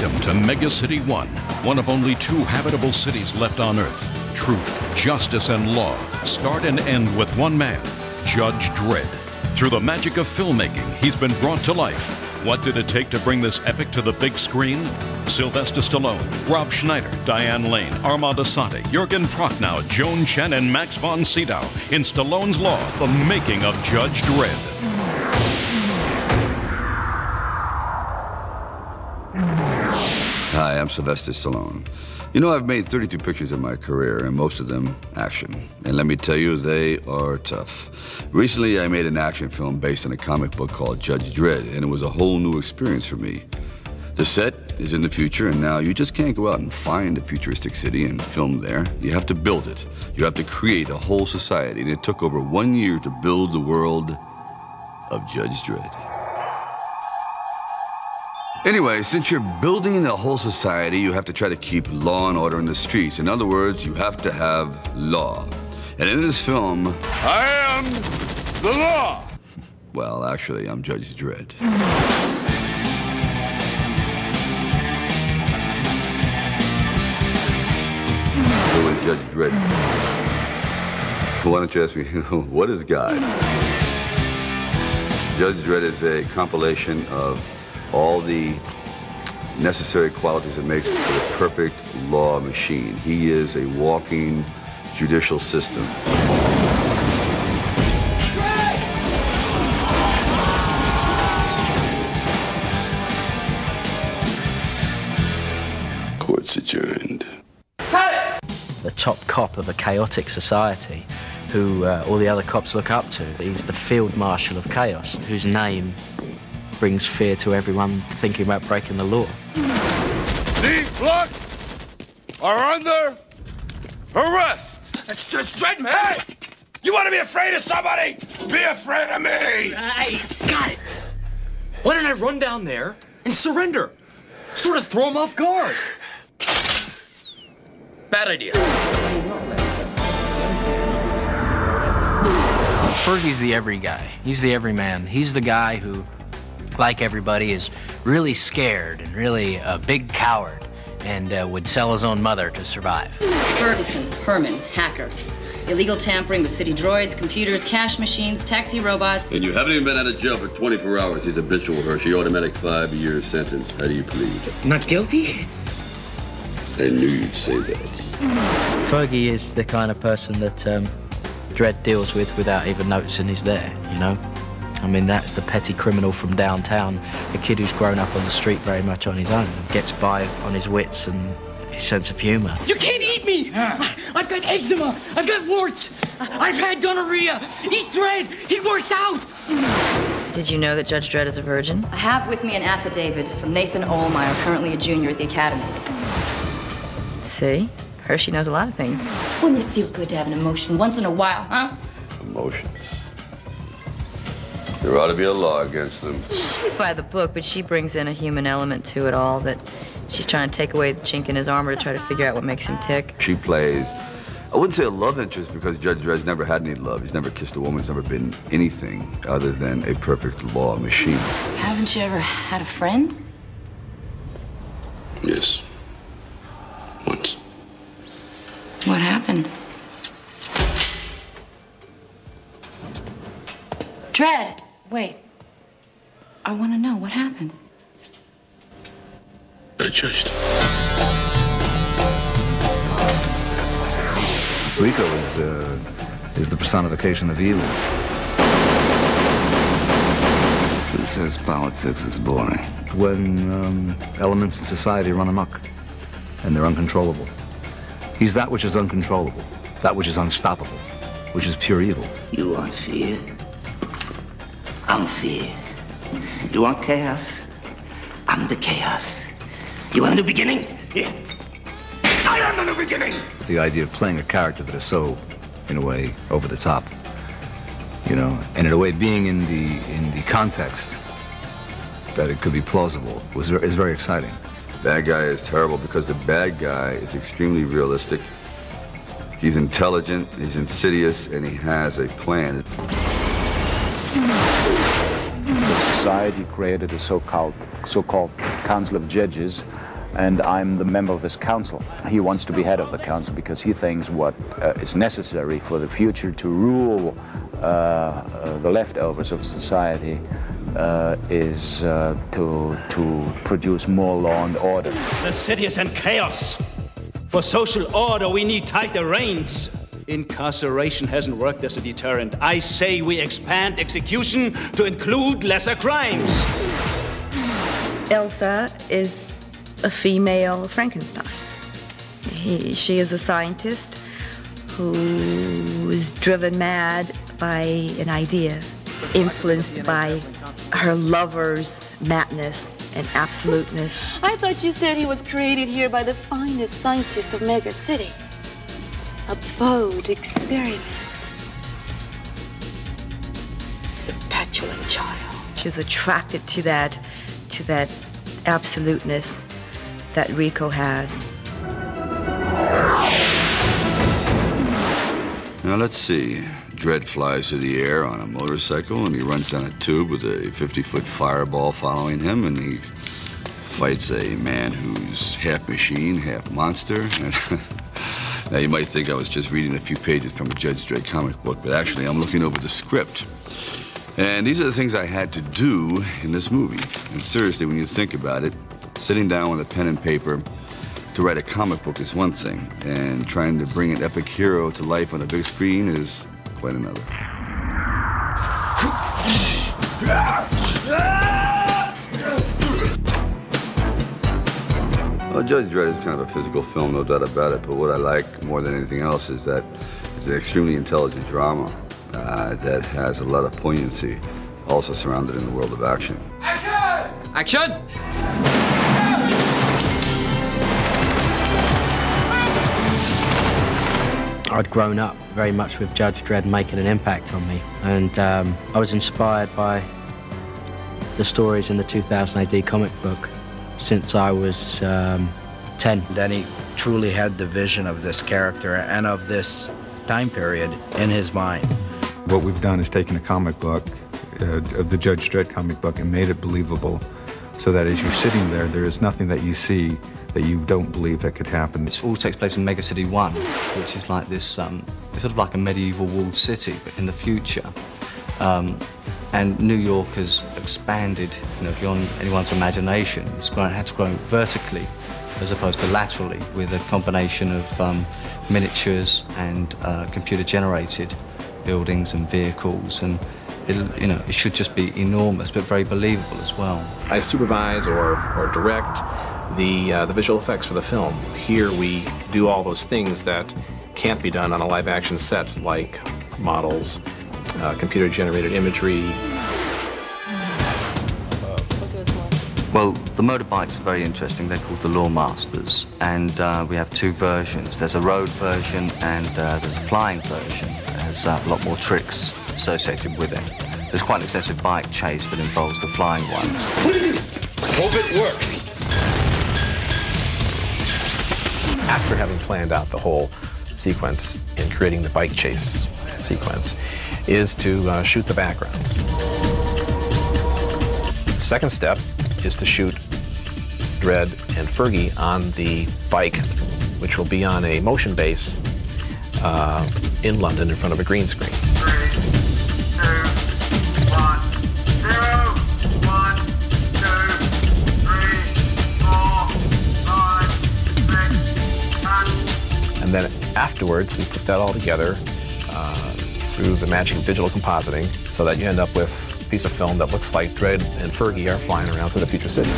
Welcome to Mega City 1, one of only 2 habitable cities left on Earth. Truth, justice, and law start and end with one man, Judge Dredd. Through the magic of filmmaking, he's been brought to life. What did it take to bring this epic to the big screen? Sylvester Stallone, Rob Schneider, Diane Lane, Armand Assante, Jürgen Prochnow, Joan Chen, and Max von Sydow in Stallone's Law, the making of Judge Dredd. Hi, I'm Sylvester Stallone. You know, I've made 32 pictures in my career, and most of them action. And let me tell you, they are tough. Recently, I made an action film based on a comic book called Judge Dredd, and it was a whole new experience for me. The set is in the future, and now you just can't go out and find a futuristic city and film there. You have to build it. You have to create a whole society, and it took over 1 year to build the world of Judge Dredd. Anyway, since you're building a whole society, you have to try to keep law and order in the streets. In other words, you have to have law. And in this film, I am the law! Well, actually, I'm Judge Dredd. Who is Judge Dredd? Why don't you ask me, what is God? Judge Dredd is a compilation of all the necessary qualities that makes for the perfect law machine. He is a walking judicial system. Court's adjourned. The top cop of a chaotic society who all the other cops look up to. He's the field marshal of chaos, whose name brings fear to everyone thinking about breaking the law. These bloods are under arrest! That's Judge Dredd, man! Hey! You want to be afraid of somebody? Be afraid of me! Right, got it. Why don't I run down there and surrender? Sort of throw him off guard. Bad idea. Fergie's the every guy. He's the everyman. He's the guy who, like everybody, is really scared and really a big coward and would sell his own mother to survive. Ferguson, Herman, hacker. Illegal tampering with city droids, computers, cash machines, taxi robots. And you haven't even been out of jail for 24 hours. He's habitual, Hershey. Automatic 5-year sentence. How do you plead? Not guilty? I knew you'd say that. Fergie is the kind of person that Dredd deals with without even noticing he's there, you know? I mean, that's the petty criminal from downtown, a kid who's grown up on the street very much on his own, gets by on his wits and his sense of humor. You can't eat me! I've got eczema, I've got warts, I've had gonorrhea. Eat Dredd, he works out! Did you know that Judge Dredd is a virgin? I have with me an affidavit from Nathan Ohlmeyer, currently a junior at the academy. See? Hershey knows a lot of things. Wouldn't it feel good to have an emotion once in a while, huh? Emotions. There ought to be a law against them. She's by the book, but she brings in a human element to it all, that she's trying to take away the chink in his armor to try to figure out what makes him tick. She plays, I wouldn't say a love interest, because Judge Dredd's never had any love. He's never kissed a woman. He's never been anything other than a perfect law machine. Haven't you ever had a friend? Yes. Once. What happened? Dredd! Wait. I want to know what happened. I judged. Rico is the personification of evil. Who says politics is boring? When elements in society run amok and they're uncontrollable. He's that which is uncontrollable, that which is unstoppable, which is pure evil. You want fear? I'm fear. You want chaos? I'm the chaos. You want a new beginning? Yeah. I am the new beginning! The idea of playing a character that is so, in a way, over the top, you know, and in a way being in the context that it could be plausible is very exciting. The bad guy is terrible because the bad guy is extremely realistic. He's intelligent, he's insidious, and he has a plan. The society created a so-called Council of Judges and I'm the member of this council. He wants to be head of the council because he thinks what is necessary for the future to rule the leftovers of society is to produce more law and order. The city is in chaos. For social order, we need tighter reins. Incarceration hasn't worked as a deterrent. I say we expand execution to include lesser crimes. Elsa is a female Frankenstein. She is a scientist who is driven mad by an idea, influenced by her lover's madness and absoluteness. I thought you said he was created here by the finest scientists of Mega City. A bold experiment. He's a petulant child. She's attracted to that absoluteness that Rico has. Now let's see. Dredd flies through the air on a motorcycle, and he runs down a tube with a 50-foot fireball following him, and he fights a man who's half machine, half monster. Now you might think I was just reading a few pages from a Judge Dredd comic book, but actually I'm looking over the script. And these are the things I had to do in this movie. And seriously, when you think about it, sitting down with a pen and paper to write a comic book is one thing, and trying to bring an epic hero to life on a big screen is quite another. Well, Judge Dredd is kind of a physical film, no doubt about it, but what I like more than anything else is that it's an extremely intelligent drama that has a lot of poignancy, also surrounded in the world of action. Action! Action! I'd grown up very much with Judge Dredd making an impact on me, and I was inspired by the stories in the 2000 AD comic book since I was 10. Danny truly had the vision of this character and of this time period in his mind. What we've done is taken a comic book, of the Judge Dredd comic book, and made it believable so that as you're sitting there, there is nothing that you see that you don't believe that could happen. This all takes place in Mega City 1, which is like this, it's sort of like a medieval walled city, but in the future. And New York has expanded, beyond anyone's imagination. It's had to grow vertically as opposed to laterally, with a combination of miniatures and computer-generated buildings and vehicles, and it should just be enormous, but very believable as well. I supervise or direct the visual effects for the film. Here we do all those things that can't be done on a live-action set, like models, computer-generated imagery. Well, the motorbikes are very interesting. They're called the Law Masters, and we have two versions. There's a road version and there's a flying version. It has a lot more tricks associated with it. There's quite an extensive bike chase that involves the flying ones. Hope it works. After having planned out the whole sequence in creating the bike chase sequence, is to shoot the backgrounds. The second step is to shoot Dredd and Fergie on the bike, which will be on a motion base in London in front of a green screen. 3, 2, 1, 0, 1, 2, 3, 4, 5, 6, 7. And then afterwards, we put that all together through the magic of digital compositing so that you end up with a piece of film that looks like Dredd and Fergie are flying around through the future city.